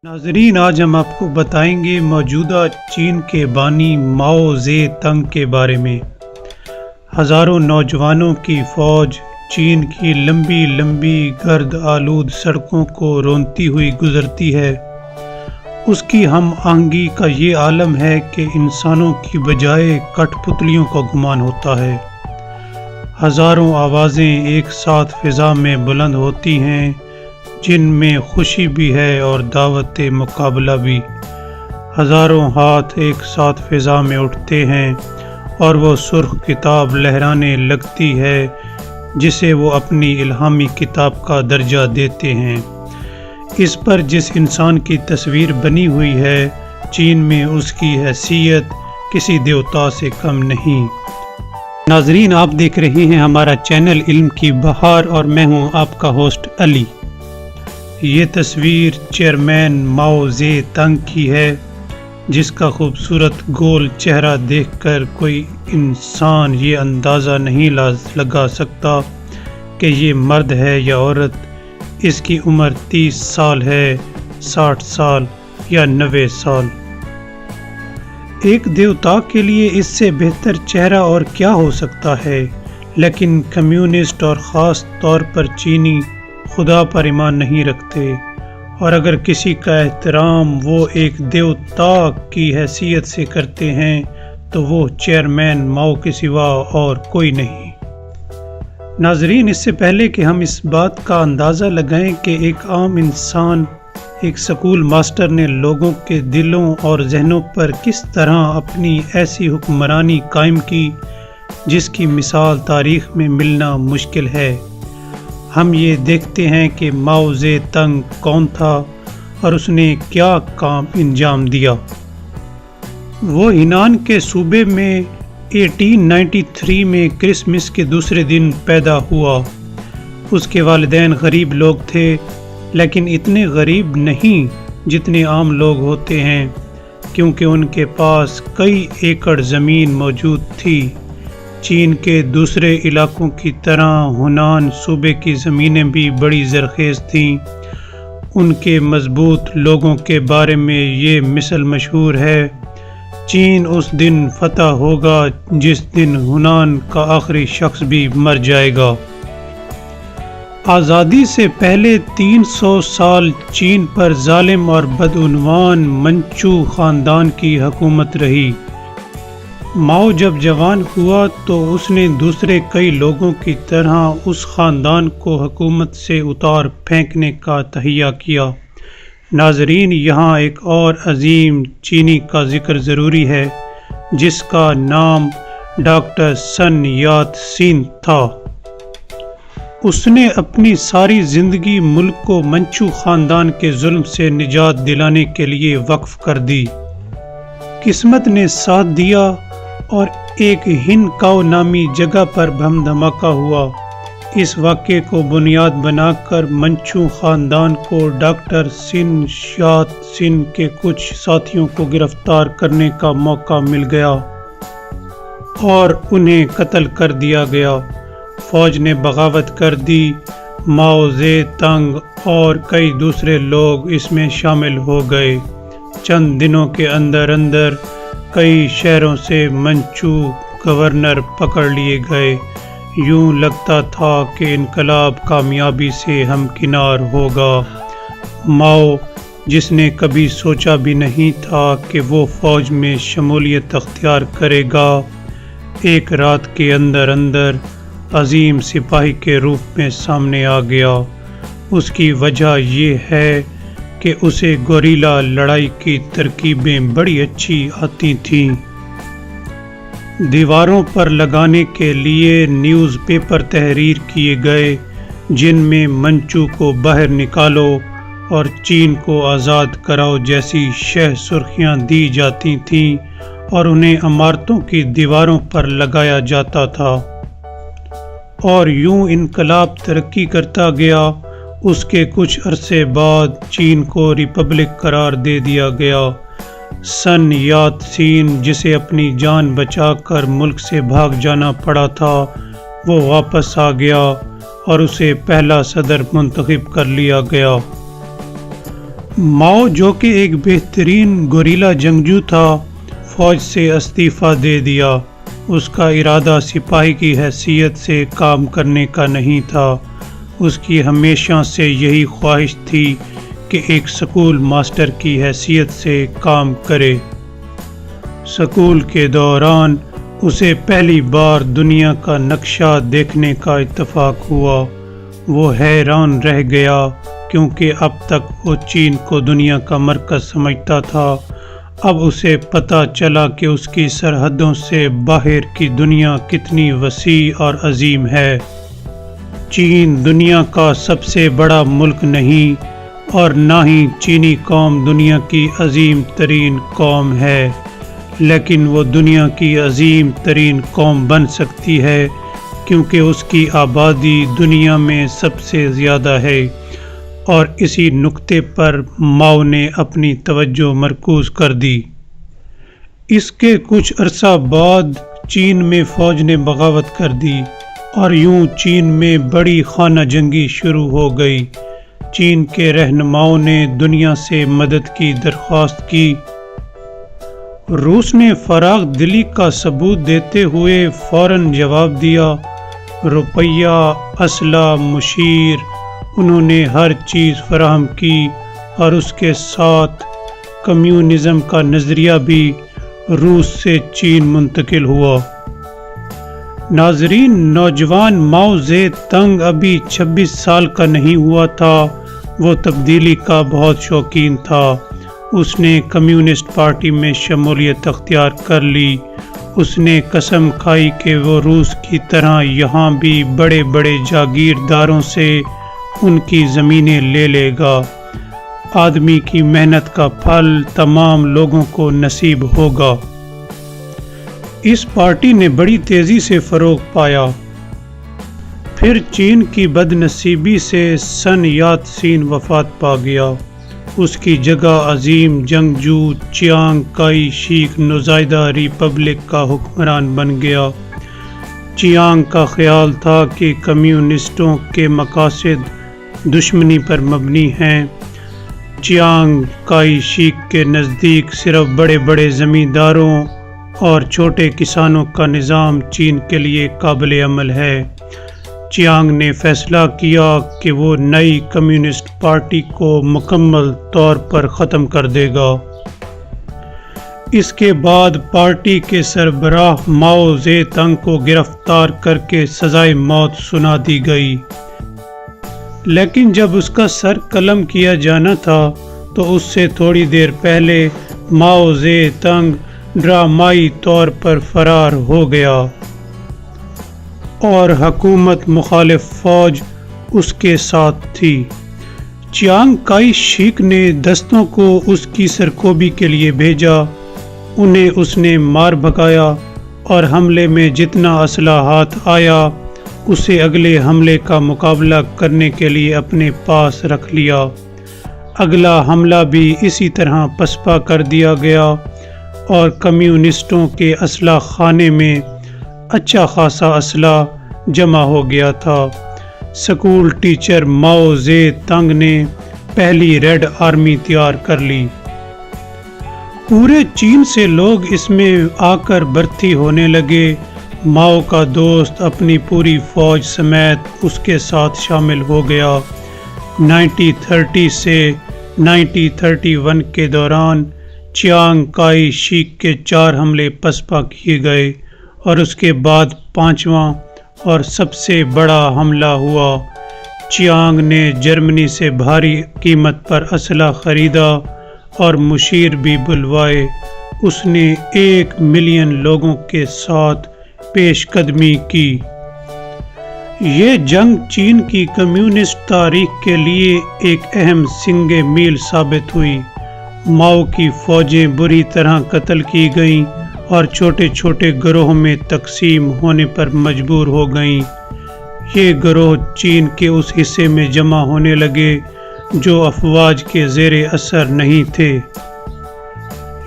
ناظرین، آج ہم آپ کو بتائیں گے موجودہ چین کے بانی ماؤ زے تنگ کے بارے میں۔ ہزاروں نوجوانوں کی فوج چین کی لمبی لمبی گرد آلود سڑکوں کو رونتی ہوئی گزرتی ہے۔ اس کی ہم آہنگی کا یہ عالم ہے کہ انسانوں کی بجائے کٹھ پتلیوں کا گمان ہوتا ہے۔ ہزاروں آوازیں ایک ساتھ فضا میں بلند ہوتی ہیں، جن میں خوشی بھی ہے اور دعوت مقابلہ بھی۔ ہزاروں ہاتھ ایک ساتھ فضا میں اٹھتے ہیں اور وہ سرخ کتاب لہرانے لگتی ہے جسے وہ اپنی الہامی کتاب کا درجہ دیتے ہیں۔ اس پر جس انسان کی تصویر بنی ہوئی ہے، چین میں اس کی حیثیت کسی دیوتا سے کم نہیں۔ ناظرین، آپ دیکھ رہے ہیں ہمارا چینل علم کی بہار اور میں ہوں آپ کا ہوسٹ علی۔ یہ تصویر چیئرمین ماؤ زے تنگ کی ہے، جس کا خوبصورت گول چہرہ دیکھ کر کوئی انسان یہ اندازہ نہیں لگا سکتا کہ یہ مرد ہے یا عورت۔ اس کی عمر 30 سال ہے، 60 سال یا 90 سال۔ ایک دیوتا کے لیے اس سے بہتر چہرہ اور کیا ہو سکتا ہے، لیکن کمیونسٹ اور خاص طور پر چینی خدا پر ایمان نہیں رکھتے، اور اگر کسی کا احترام وہ ایک دیوتا کی حیثیت سے کرتے ہیں تو وہ چیئرمین ماؤ کے سوا اور کوئی نہیں۔ ناظرین، اس سے پہلے کہ ہم اس بات کا اندازہ لگائیں کہ ایک عام انسان، ایک سکول ماسٹر نے لوگوں کے دلوں اور ذہنوں پر کس طرح اپنی ایسی حکمرانی قائم کی جس کی مثال تاریخ میں ملنا مشکل ہے، ہم یہ دیکھتے ہیں کہ ماؤ زے تنگ کون تھا اور اس نے کیا کام انجام دیا۔ وہ ہینان کے صوبے میں 1893 میں کرسمس کے دوسرے دن پیدا ہوا۔ اس کے والدین غریب لوگ تھے، لیکن اتنے غریب نہیں جتنے عام لوگ ہوتے ہیں، کیونکہ ان کے پاس کئی ایکڑ زمین موجود تھی۔ چین کے دوسرے علاقوں کی طرح ہنان صوبے کی زمینیں بھی بڑی زرخیز تھیں۔ ان کے مضبوط لوگوں کے بارے میں یہ مثل مشہور ہے: چین اس دن فتح ہوگا جس دن ہنان کا آخری شخص بھی مر جائے گا۔ آزادی سے پہلے 300 سال چین پر ظالم اور بدعنوان منچو خاندان کی حکومت رہی۔ ماؤ جب جوان ہوا تو اس نے دوسرے کئی لوگوں کی طرح اس خاندان کو حکومت سے اتار پھینکنے کا تہیہ کیا۔ ناظرین، یہاں ایک اور عظیم چینی کا ذکر ضروری ہے، جس کا نام ڈاکٹر سن یات سین تھا۔ اس نے اپنی ساری زندگی ملک کو منچو خاندان کے ظلم سے نجات دلانے کے لیے وقف کر دی۔ قسمت نے ساتھ دیا اور ایک ہن کاؤ نامی جگہ پر بم دھماکہ ہوا۔ اس واقعے کو بنیاد بنا کر منچو خاندان کو ڈاکٹر سن یات سین کے کچھ ساتھیوں کو گرفتار کرنے کا موقع مل گیا اور انہیں قتل کر دیا گیا۔ فوج نے بغاوت کر دی۔ ماؤ زے تنگ اور کئی دوسرے لوگ اس میں شامل ہو گئے۔ چند دنوں کے اندر اندر کئی شہروں سے منچو گورنر پکڑ لیے گئے۔ یوں لگتا تھا کہ انقلاب کامیابی سے ہمکنار ہوگا۔ ماؤ، جس نے کبھی سوچا بھی نہیں تھا کہ وہ فوج میں شمولیت اختیار کرے گا، ایک رات کے اندر اندر عظیم سپاہی کے روپ میں سامنے آ گیا۔ اس کی وجہ یہ ہے کہ اسے گوریلا لڑائی کی ترکیبیں بڑی اچھی آتی تھیں۔ دیواروں پر لگانے کے لیے نیوز پیپر تحریر کیے گئے، جن میں منچو کو باہر نکالو اور چین کو آزاد کراؤ جیسی شہ سرخیاں دی جاتی تھیں اور انہیں عمارتوں کی دیواروں پر لگایا جاتا تھا۔ اور یوں انقلاب ترقی کرتا گیا۔ اس کے کچھ عرصے بعد چین کو ریپبلک قرار دے دیا گیا۔ سن یات سین، جسے اپنی جان بچا کر ملک سے بھاگ جانا پڑا تھا، وہ واپس آ گیا اور اسے پہلا صدر منتخب کر لیا گیا۔ ماؤ جو کہ ایک بہترین گوریلا جنگجو تھا، فوج سے استعفیٰ دے دیا۔ اس کا ارادہ سپاہی کی حیثیت سے کام کرنے کا نہیں تھا۔ اس کی ہمیشہ سے یہی خواہش تھی کہ ایک سکول ماسٹر کی حیثیت سے کام کرے۔ سکول کے دوران اسے پہلی بار دنیا کا نقشہ دیکھنے کا اتفاق ہوا۔ وہ حیران رہ گیا کیونکہ اب تک وہ چین کو دنیا کا مرکز سمجھتا تھا۔ اب اسے پتہ چلا کہ اس کی سرحدوں سے باہر کی دنیا کتنی وسیع اور عظیم ہے۔ چین دنیا کا سب سے بڑا ملک نہیں اور نہ ہی چینی قوم دنیا کی عظیم ترین قوم ہے، لیکن وہ دنیا کی عظیم ترین قوم بن سکتی ہے کیونکہ اس کی آبادی دنیا میں سب سے زیادہ ہے، اور اسی نقطے پر ماؤ نے اپنی توجہ مرکوز کر دی۔ اس کے کچھ عرصہ بعد چین میں فوج نے بغاوت کر دی اور یوں چین میں بڑی خانہ جنگی شروع ہو گئی۔ چین کے رہنماؤں نے دنیا سے مدد کی درخواست کی۔ روس نے فراغ دلی کا ثبوت دیتے ہوئے فوراً جواب دیا۔ روپیہ، اسلحہ، مشیر، انہوں نے ہر چیز فراہم کی اور اس کے ساتھ کمیونزم کا نظریہ بھی روس سے چین منتقل ہوا۔ ناظرین، نوجوان ماؤ زے تنگ ابھی 26 سال کا نہیں ہوا تھا۔ وہ تبدیلی کا بہت شوقین تھا۔ اس نے کمیونسٹ پارٹی میں شمولیت اختیار کر لی۔ اس نے قسم کھائی کہ وہ روس کی طرح یہاں بھی بڑے بڑے جاگیرداروں سے ان کی زمینیں لے لے گا۔ آدمی کی محنت کا پھل تمام لوگوں کو نصیب ہوگا۔ اس پارٹی نے بڑی تیزی سے فروغ پایا۔ پھر چین کی بد نصیبی سے سن یات سین وفات پا گیا۔ اس کی جگہ عظیم جنگجو چیانگ کائی شیک نوزائیدہ ریپبلک کا حکمران بن گیا۔ چیانگ کا خیال تھا کہ کمیونسٹوں کے مقاصد دشمنی پر مبنی ہیں۔ چیانگ کائی شیک کے نزدیک صرف بڑے بڑے زمینداروں اور چھوٹے کسانوں کا نظام چین کے لیے قابل عمل ہے۔ چیانگ نے فیصلہ کیا کہ وہ نئی کمیونسٹ پارٹی کو مکمل طور پر ختم کر دے گا۔ اس کے بعد پارٹی کے سربراہ ماؤ زے تنگ کو گرفتار کر کے سزائے موت سنا دی گئی، لیکن جب اس کا سر قلم کیا جانا تھا تو اس سے تھوڑی دیر پہلے ماؤ زے تنگ ڈرامائی طور پر فرار ہو گیا اور حکومت مخالف فوج اس کے ساتھ تھی۔ چیانگ کائی شیک نے دستوں کو اس کی سرکوبی کے لیے بھیجا۔ انہیں اس نے مار بھگایا اور حملے میں جتنا اسلحہ ہاتھ آیا اسے اگلے حملے کا مقابلہ کرنے کے لیے اپنے پاس رکھ لیا۔ اگلا حملہ بھی اسی طرح پسپا کر دیا گیا اور کمیونسٹوں کے اسلحہ خانے میں اچھا خاصا اسلحہ جمع ہو گیا تھا۔ سکول ٹیچر ماؤ زے تنگ نے پہلی ریڈ آرمی تیار کر لی۔ پورے چین سے لوگ اس میں آ کر بھرتی ہونے لگے۔ ماؤ کا دوست اپنی پوری فوج سمیت اس کے ساتھ شامل ہو گیا۔ 1930 سے 1931 کے دوران چیانگ کائی شیک کے 4 حملے پسپا کیے گئے اور اس کے بعد 5واں اور سب سے بڑا حملہ ہوا۔ چیانگ نے جرمنی سے بھاری قیمت پر اسلحہ خریدا اور مشیر بھی بلوائے۔ اس نے 1 ملین لوگوں کے ساتھ پیش قدمی کی۔ یہ جنگ چین کی کمیونسٹ تاریخ کے لیے ایک اہم سنگ میل ثابت ہوئی۔ ماؤ کی فوجیں بری طرح قتل کی گئیں اور چھوٹے چھوٹے گروہوں میں تقسیم ہونے پر مجبور ہو گئیں۔ یہ گروہ چین کے اس حصے میں جمع ہونے لگے جو افواج کے زیر اثر نہیں تھے۔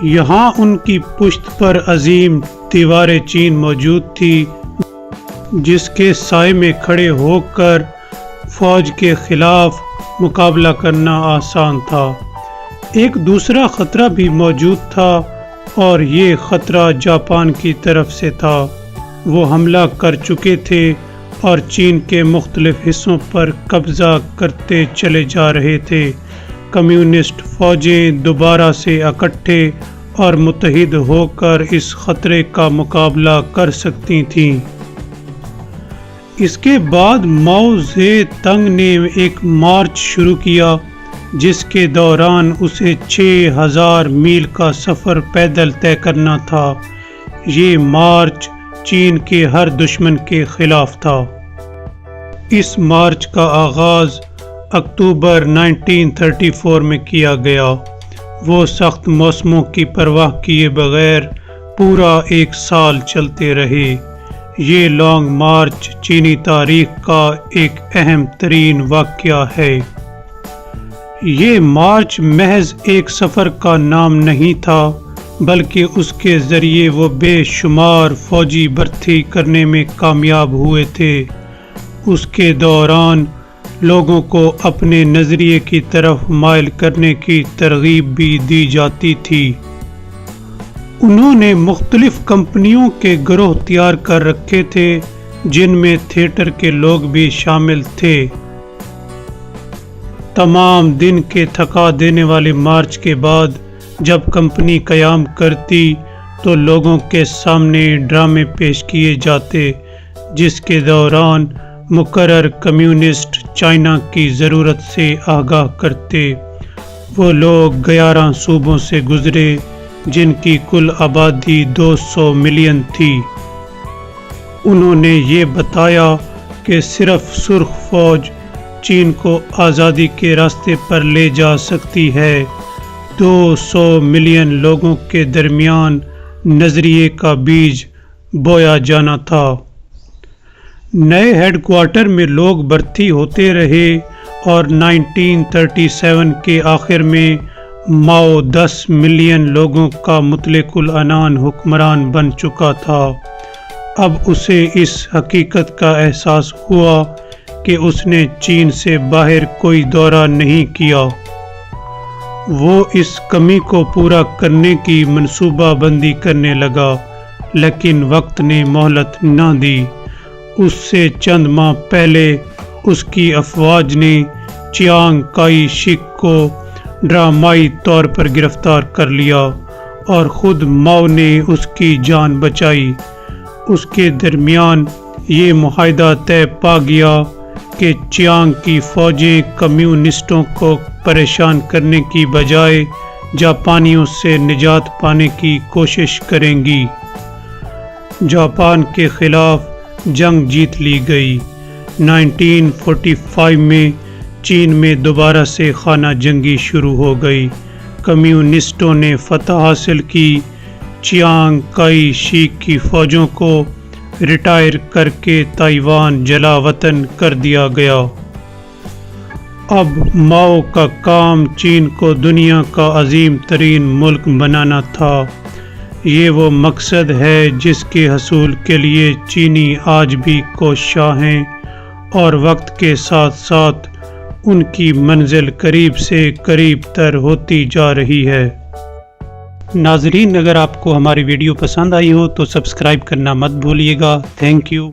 یہاں ان کی پشت پر عظیم دیوار چین موجود تھی جس کے سائے میں کھڑے ہو کر فوج کے خلاف مقابلہ کرنا آسان تھا۔ ایک دوسرا خطرہ بھی موجود تھا اور یہ خطرہ جاپان کی طرف سے تھا۔ وہ حملہ کر چکے تھے اور چین کے مختلف حصوں پر قبضہ کرتے چلے جا رہے تھے۔ کمیونسٹ فوجیں دوبارہ سے اکٹھے اور متحد ہو کر اس خطرے کا مقابلہ کر سکتی تھیں۔ اس کے بعد ماؤ زے تنگ نے ایک مارچ شروع کیا جس کے دوران اسے 6000 میل کا سفر پیدل طے کرنا تھا۔ یہ مارچ چین کے ہر دشمن کے خلاف تھا۔ اس مارچ کا آغاز اکتوبر 1934 میں کیا گیا۔ وہ سخت موسموں کی پرواہ کیے بغیر پورا ایک سال چلتے رہے۔ یہ لانگ مارچ چینی تاریخ کا ایک اہم ترین واقعہ ہے۔ یہ مارچ محض ایک سفر کا نام نہیں تھا بلکہ اس کے ذریعے وہ بے شمار فوجی بھرتی کرنے میں کامیاب ہوئے تھے۔ اس کے دوران لوگوں کو اپنے نظریے کی طرف مائل کرنے کی ترغیب بھی دی جاتی تھی۔ انہوں نے مختلف کمپنیوں کے گروہ تیار کر رکھے تھے جن میں تھیٹر کے لوگ بھی شامل تھے۔ تمام دن کے تھکا دینے والے مارچ کے بعد جب کمپنی قیام کرتی تو لوگوں کے سامنے ڈرامے پیش کیے جاتے جس کے دوران مقرر کمیونسٹ چائنا کی ضرورت سے آگاہ کرتے۔ وہ لوگ 11 صوبوں سے گزرے جن کی کل آبادی 200 ملین تھی۔ انہوں نے یہ بتایا کہ صرف سرخ فوج چین کو آزادی کے راستے پر لے جا سکتی ہے۔ 200 ملین لوگوں کے درمیان نظریے کا بیج بویا جانا تھا۔ نئے ہیڈ کوارٹر میں لوگ بھرتی ہوتے رہے اور 1937 کے آخر میں ماؤ 10 ملین لوگوں کا مطلق العنان حکمران بن چکا تھا۔ اب اسے اس حقیقت کا احساس ہوا کہ اس نے چین سے باہر کوئی دورہ نہیں کیا۔ وہ اس کمی کو پورا کرنے کی منصوبہ بندی کرنے لگا لیکن وقت نے مہلت نہ دی۔ اس سے چند ماہ پہلے اس کی افواج نے چیانگ کائی شک کو ڈرامائی طور پر گرفتار کر لیا اور خود ماؤ نے اس کی جان بچائی۔ اس کے درمیان یہ معاہدہ طے پا گیا کہ چیانگ کی فوجیں کمیونسٹوں کو پریشان کرنے کی بجائے جاپانیوں سے نجات پانے کی کوشش کریں گی۔ جاپان کے خلاف جنگ جیت لی گئی۔ 1945 میں چین میں دوبارہ سے خانہ جنگی شروع ہو گئی۔ کمیونسٹوں نے فتح حاصل کی۔ چیانگ کائی شیک کی فوجوں کو ریٹائر کر کے تائیوان جلا وطن کر دیا گیا۔ اب ماؤ کا کام چین کو دنیا کا عظیم ترین ملک بنانا تھا۔ یہ وہ مقصد ہے جس کے حصول کے لیے چینی آج بھی کوشاں ہیں اور وقت کے ساتھ ساتھ ان کی منزل قریب سے قریب تر ہوتی جا رہی ہے۔ ناظرین، اگر آپ کو ہماری ویڈیو پسند آئی ہو تو سبسکرائب کرنا مت بھولیے گا۔ Thank you.